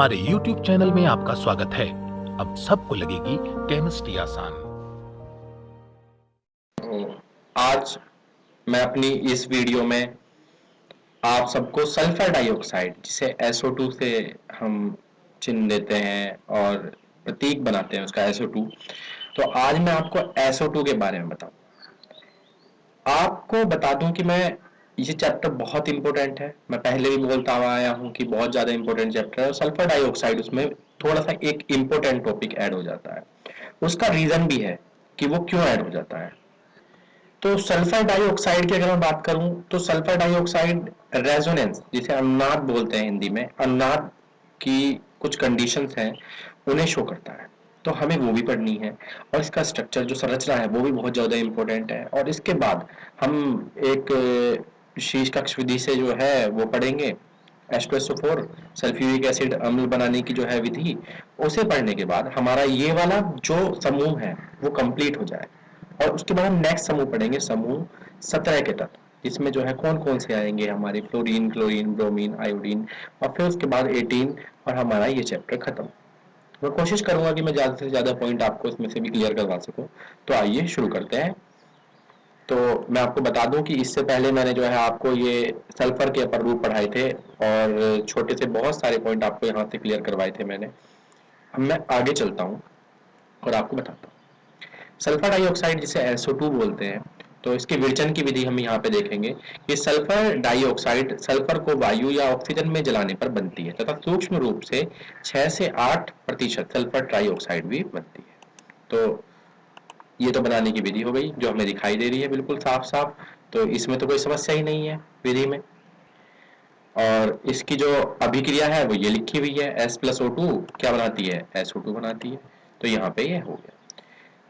हमारे YouTube channel में आपका स्वागत है। अब सबको लगेगी केमिस्ट्री आसान। आज मैं अपनी इस वीडियो में आप सबको सल्फर डाइऑक्साइड, जिसे SO2 से हम चिन्ह देते हैं और प्रतीक बनाते हैं उसका SO2, तो आज मैं आपको SO2 के बारे में बताऊं। आपको बता दूं कि ये चैप्टर बहुत इंपॉर्टेंट है। मैं पहले भी बोलता हुआ आया हूं कि बहुत ज्यादा इंपॉर्टेंट चैप्टर है और सल्फर डाइऑक्साइड उसमें थोड़ा सा एक इंपॉर्टेंट टॉपिक ऐड हो जाता है। उसका रीजन भी है कि वो क्यों ऐड हो जाता है। तो सल्फर डाइऑक्साइड की अगर मैं बात करूं तो सल्फर डाइऑक्साइड रेजोनेंस, जिसे अनुनाद बोलते हैं हिंदी में, अनुनाद की कुछ कंडीशंस हैं उन्हें शो करता है। तो हमें वो भी पढ़नी है और इसका स्ट्रक्चर जो संरचना है वो भी बहुत ज्यादा इंपॉर्टेंट है। और इसके बाद हम एक शीर्ष कक्ष विधि से जो है वो पढ़ेंगे H2SO4 सल्फ्यूरिक एसिड अम्ल बनाने की जो है विधि। उसे पढ़ने के बाद हमारा ये वाला जो समूह है वो कंप्लीट हो जाए और उसके बाद हम नेक्स्ट समूह पढ़ेंगे, समूह 17 के तत्व, जिसमें जो है कौन कौन से आएंगे हमारे फ्लोरीन, क्लोरीन, ब्रोमीन, आयोडीन, और फिर उसके बाद 18 और हमारा ये चैप्टर खत्म। मैं कोशिश करूंगा कि मैं ज्यादा से ज्यादा पॉइंट आपको इसमें से भी क्लियर करवा सकूं। तो आइए शुरू करते हैं। तो मैं आपको बता दूं कि इससे पहले मैंने जो है आपको ये सल्फर के अपर रूप पढ़ाए थे और छोटे से बहुत सारे पॉइंट आपको यहाँ से क्लियर करवाए थे मैंने। अब मैं आगे चलता हूँ और आपको बताता हूँ सल्फर डाइऑक्साइड, जिसे SO2 बोलते हैं। तो इसके विरचन की विधि हम यहाँ पे देखेंगे कि सल्फर डाइऑक्साइड सल्फर को वायु या ऑक्सीजन में जलाने पर बनती है तथा सूक्ष्म रूप से 6 से 8% सल्फर ट्राइऑक्साइड भी बनती है। तो ये तो बनाने की विधि हो गई जो हमें दिखाई दे रही है बिल्कुल साफ साफ। तो इसमें तो कोई समस्या ही नहीं है विधि में। और इसकी जो अभिक्रिया है वो ये लिखी हुई है, S+O2 क्या बनाती है, SO2 बनाती है। तो यहाँ पे ये हो गया।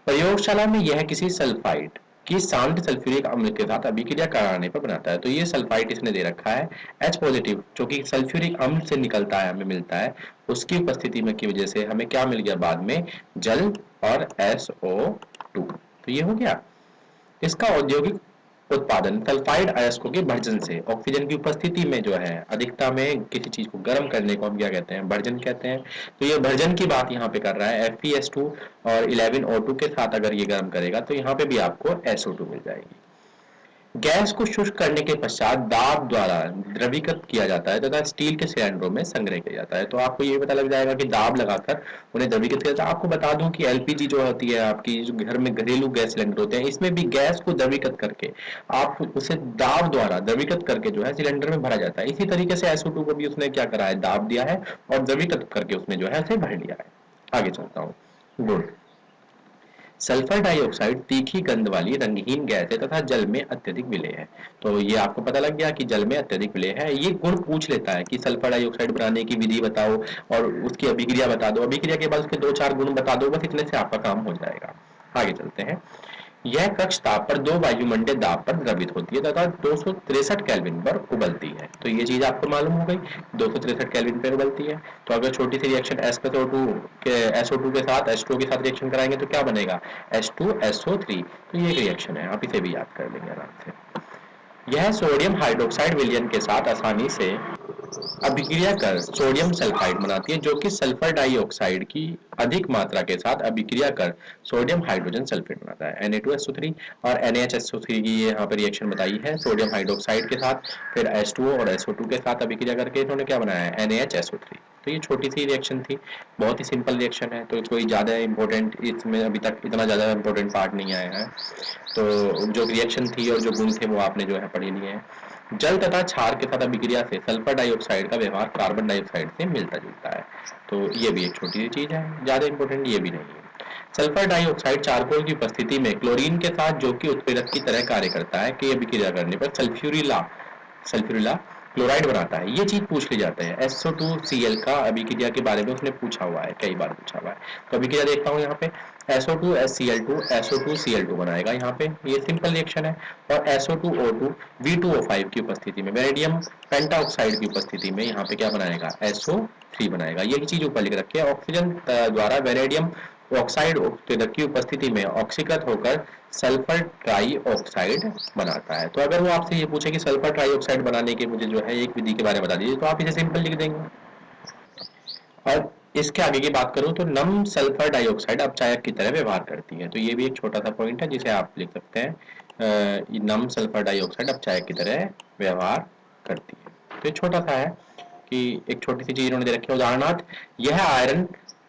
प्रयोगशाला में यह किसी सल्फाइड की शांत सल्फ्यूरिक अम्ल के साथ अभिक्रिया कराने पर बनाता है। तो ये सल्फाइड इसने दे रखा है H पॉजिटिव, जो कि सल्फ्यूरिक अम्ल से निकलता है, हमें मिलता है। उसकी उपस्थिति में की वजह से हमें क्या मिल गया बाद में, जल और SO2। तो ये हो गया। इसका औद्योगिक उत्पादन सल्फाइड अयस्कों के भर्जन से ऑक्सीजन की उपस्थिति में जो है अधिकता में किसी चीज को गर्म करने को हम क्या कहते हैं, भर्जन कहते हैं। तो ये भर्जन की बात यहाँ पे कर रहा है। FeS2 और 11O2 के साथ अगर ये गर्म करेगा तो यहाँ पे भी आपको SO2 मिल जाएगी। गैस को शुष्क करने के पश्चात दाब द्वारा द्रवीकृत किया जाता है तथा स्टील के सिलेंडरों में संग्रह किया जाता है। तो आपको ये पता लग जाएगा कि दाब लगाकर उन्हें द्रवीकृत किया जाता है। आपको बता दूं कि LPG जो होती है आपकी, जो घर में घरेलू गैस सिलेंडर होते हैं, इसमें भी गैस को द्रवीकृत करके आप उसे दाब द्वारा द्रवीकृत करके जो है सिलेंडर में भरा जाता है। इसी तरीके से SO2 को भी उसने क्या करा है, दाब दिया है और द्रवीकृत करके उसमें जो है उसे भर लिया है। आगे चलता हूँ। गुड। सल्फर डाइऑक्साइड तीखी गंध वाली रंगहीन गैस है तथा जल में अत्यधिक विलेय है। तो ये आपको पता लग गया कि जल में अत्यधिक विलेय है। ये गुण पूछ लेता है कि सल्फर डाइऑक्साइड बनाने की विधि बताओ और उसकी अभिक्रिया बता दो। अभिक्रिया के बाद उसके 2-4 गुण बता दो, बस इतने से आपका काम हो जाएगा। आगे चलते हैं। यह कक्ष ताप पर 2 वायुमंडलीय दाब पर द्रवित होती है तथा 263 केल्विन पर उबलती है। तो ये चीज आपको मालूम हो गई, 263 केल्विन पर उबलती है। तो अगर छोटी सी रिएक्शन SO2 के साथ H2O के साथ रिएक्शन कराएंगे तो क्या बनेगा, H2SO3। तो ये एक रिएक्शन है, आप इसे भी याद कर लेंगे आराम से। यह सोडियम हाइड्रोक्साइड विलयन के साथ आसानी से अभिक्रिया कर सोडियम सल्फाइड बनाती है, जो कि सल्फर डाइऑक्साइड की अधिक मात्रा के साथ अभिक्रिया कर सोडियम हाइड्रोजन सल्फेट बनाता है, Na2SO3। और NaHSO3 की यहाँ पर रिएक्शन बताई है सोडियम हाइड्रोक्साइड के साथ, फिर H2O और SO2 के साथ अभिक्रिया करके इन्होंने क्या बनाया है, NaHSO3। तो ये छोटी सी रिएक्शन थी, बहुत ही सिंपल रिएक्शन है। तो कोई ज्यादा इंपॉर्टेंट इसमें अभी तक इतना ज्यादा इंपॉर्टेंट पार्ट नहीं आया है। तो जो रिएक्शन थी और जो गुण थे वो आपने जो है पढ़ लिए हैं। जल तथा क्षार के साथ अभिक्रिया से सल्फर डाइऑक्साइड का व्यवहार कार्बन डाइऑक्साइड से मिलता जुलता है। तो ये भी एक छोटी सी चीज है, ज्यादा इंपॉर्टेंट ये भी नहीं है। सल्फर डाइऑक्साइड चारकोल की उपस्थिति में क्लोरीन के साथ, जो कि उत्प्रेरक की तरह कार्य करता है, कि अभिक्रिया करने पर सल्फ्यूरिला क्लोराइड बनाता है। ये चीज पूछ ली जाते हैं। SO2Cl का अभिक्रिया के बारे में उसने पूछा हुआ है, कई बार पूछा हुआ है। तो अभिक्रिया देखता हूँ यहाँ पे, SO2HCl2 SO2Cl2 बनाएगा यहाँ पे, ये सिंपल रिएक्शन है। और SO2O2 V2O5 की उपस्थिति में वेनेडियम पेंटाऑक्साइड की उपस्थिति में यहाँ पे क्या बनाएगा, SO3 बनाएगा। ये चीज ऊपर लिख रखी है। ऑक्सीजन द्वारा वेनेडियम ऑक्साइड उत्प्रेरक की उपस्थिति में ऑक्सीकृत होकर सल्फर ट्राइऑक्साइड बनाता है। तो अगर वो आपसे ये पूछे कि सल्फर ट्राइऑक्साइड बनाने के मुझे जो है एक विधि के बारे में बता दीजिए, तो आप इसे सिंपल लिख देंगे। और इसके आगे की बात करूं तो नम सल्फर डाइऑक्साइड अपचायक की तरह व्यवहार करती है। तो ये भी एक छोटा सा पॉइंट है जिसे आप लिख सकते हैं, ये नम सल्फर डाइऑक्साइड अपचायक की तरह व्यवहार करती है। तो ये छोटा सा है कि एक छोटी सी चीज इन्होंने दे रखी है। उदाहरणार्थ, यह आयरन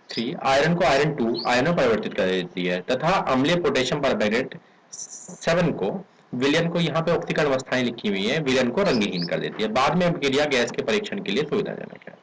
3 आयरन को आयरन 2 आयन में परिवर्तित कर देती है तथा अम्लीय पोटेशियम परमैंगनेट 7 को विलयन को, यहाँ पे ऑक्सीकरण अवस्थाएं लिखी हुई है, विलयन को रंगहीन कर देती है। बाद में अभिक्रिया गैस के परीक्षण के लिए सुविधाजनक है।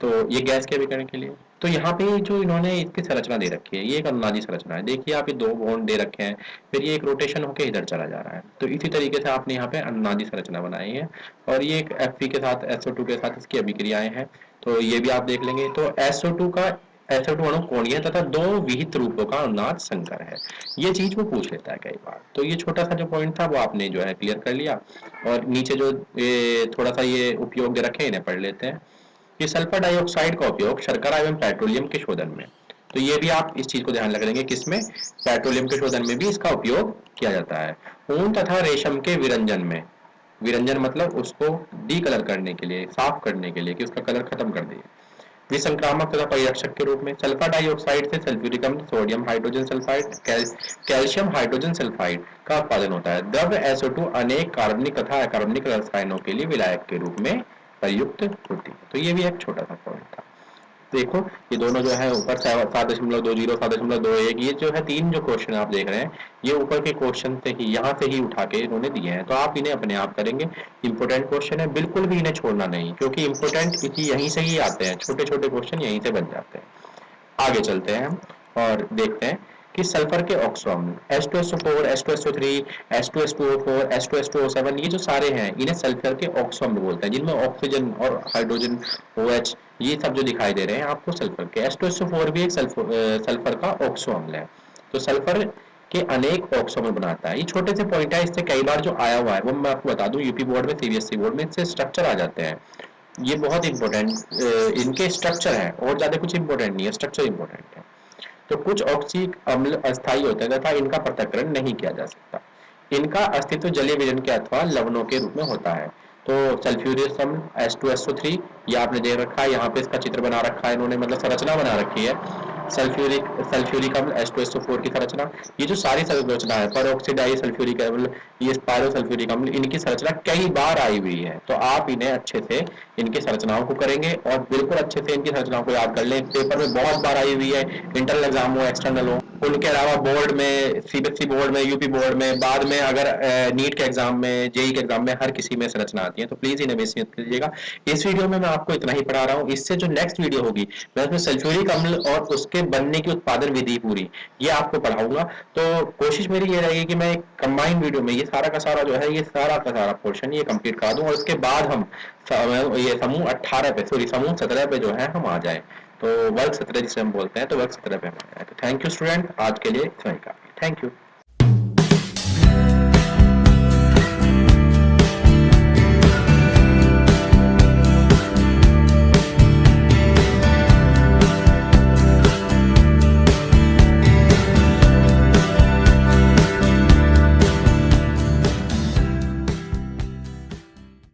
तो ये गैस के अभिकरण के लिए। तो यहाँ पे जो इन्होंने इसकी संरचना दे रखी है, ये एक अनुनादी संरचना है। देखिए आप, ये 2 बॉन्ड दे रखे हैं, फिर ये एक रोटेशन होकर इधर चला जा रहा है। तो इसी तरीके से आपने यहाँ पे अनुनादी संरचना बनाई है। और ये एक Fe के साथ SO2 के साथ इसकी अभिक्रियाएं हैं, तो ये भी आप देख लेंगे। तो SO2 अणु कोणीय है तथा 2 विहित रूपों का अनुनाद संकर है। ये चीज वो पूछ लेता है कई बार। तो ये छोटा सा जो पॉइंट था वो आपने जो है क्लियर कर लिया। और नीचे जो थोड़ा सा ये उपयोग दे रखे हैं, इन्हें पढ़ लेते हैं। कि सल्फर डाइऑक्साइड का उपयोग शर्करा एवं पेट्रोलियम के शोधन में, तो ये भी आप इस चीज को ध्यान रख देंगे, किसमें, पेट्रोलियम के शोधन में भी इसका उपयोग किया जाता है। ऊन तथा रेशम के विरंजन में, विरंजन मतलब उसको डी कलर करने के लिए, साफ करने के लिए, कि उसका कलर खत्म कर दिए। विसंक्रामक तथा परिरक्षक के रूप में सल्फर डाइऑक्साइड से सल्फ्यूरिक अम्ल, sodium hydrogen sulphide, calcium hydrogen sulphide का उत्पादन होता है। द्रव्य SO2 अनेक कार्बनिक तथा अकार्बनिक रसायनों के लिए विलायक के रूप में प्रयुक्त होती है। तो ये भी एक छोटा सा पॉइंट था। देखो ये दोनों जो है ऊपर 7.20 7.21, ये जो है 3 जो क्वेश्चन आप देख रहे हैं, ये ऊपर के क्वेश्चन से ही, यहाँ से ही उठा के इन्होंने दिए हैं। तो आप इन्हें अपने आप करेंगे। इंपोर्टेंट क्वेश्चन है, बिल्कुल भी इन्हें छोड़ना नहीं, क्योंकि इंपोर्टेंट यहीं से ही आते हैं, छोटे छोटे क्वेश्चन यहीं से बन जाते हैं। आगे चलते हैं हम और देखते हैं कि सल्फर के ऑक्सो अम्ल H2SO4, H2SO3, H2S2O4, H2S2O7, ये जो सारे हैं, इन्हें सल्फर के ऑक्सो अम्ल बोलते हैं, जिनमें ऑक्सीजन और हाइड्रोजन OH ये सब जो दिखाई दे रहे हैं आपको सल्फर के। H2SO4 भी एक सल्फर का ऑक्सो अम्ल है। तो सल्फर के अनेक ऑक्सो अम्ल बनाता है। ये छोटे से पॉइंट है, इससे कई बार जो आया हुआ है वो मैं आपको बता दूं, यूपी बोर्ड में, CBSE बोर्ड में इससे स्ट्रक्चर आ जाते हैं। ये बहुत इंपॉर्टेंट इनके स्ट्रक्चर है, और ज्यादा कुछ इंपॉर्टेंट नहीं है, स्ट्रक्चर इंपॉर्टेंट है। तो कुछ ऑक्सीक अम्ल अस्थायी होते हैं तथा इनका पृथक्करण नहीं किया जा सकता। इनका अस्तित्व जलीय विलयन के अथवा लवणों के रूप में होता है। तो सल्फ्यूरिक अम्ल H2SO3, ये आपने देख रखा है, यहाँ पे इसका चित्र बना रखा है इन्होंने, मतलब संरचना बना रखी है। सल्फ्यूरिक अम्ल H2SO4 की संरचना, ये जो सारी संरचना है, परऑक्सीडाइज सल्फ्यूरिक अम्ल, ये पायरो सल्फ्यूरिक अम्ल, इनकी संरचना कई बार आई हुई है। तो आप इन्हें अच्छे से इनकी संरचनाओं को करेंगे और बिल्कुल अच्छे से इनकी संरचनाओं को याद कर लें। पेपर में बहुत बार आई हुई है, इंटरनल एग्जाम हो, एक्सटर्नल हो। उनके अलावा बोर्ड में, CBSE बोर्ड में, यूपी बोर्ड में, बाद में अगर नीट के एग्जाम में, जेई के एग्जाम में, हर किसी में संरचना आती है। तो प्लीज इन्हें मिस मत कीजिएगा। इस वीडियो में मैं आपको इतना ही पढ़ा रहा हूँ। इससे जो नेक्स्ट वीडियो होगी, मैं उसमें सल्फ्यूरिक अम्ल और उसके बनने की उत्पादन विधि पूरी ये आपको पढ़ाऊंगा। तो कोशिश मेरी ये रहेगी कि मैं एक कंबाइंड वीडियो में ये सारा का सारा जो है, ये सारा का सारा पोर्शन ये कंप्लीट करा दूं, और उसके बाद हम ये समूह 18 पे, सॉरी समूह 17 पे जो है हम आ जाए। तो वर्ग 17 जिसे हम बोलते हैं, तो वर्ग 17 पे हम आ जाए। तो थैंक यू स्टूडेंट, आज के लिए इतना ही काफी। Thank you.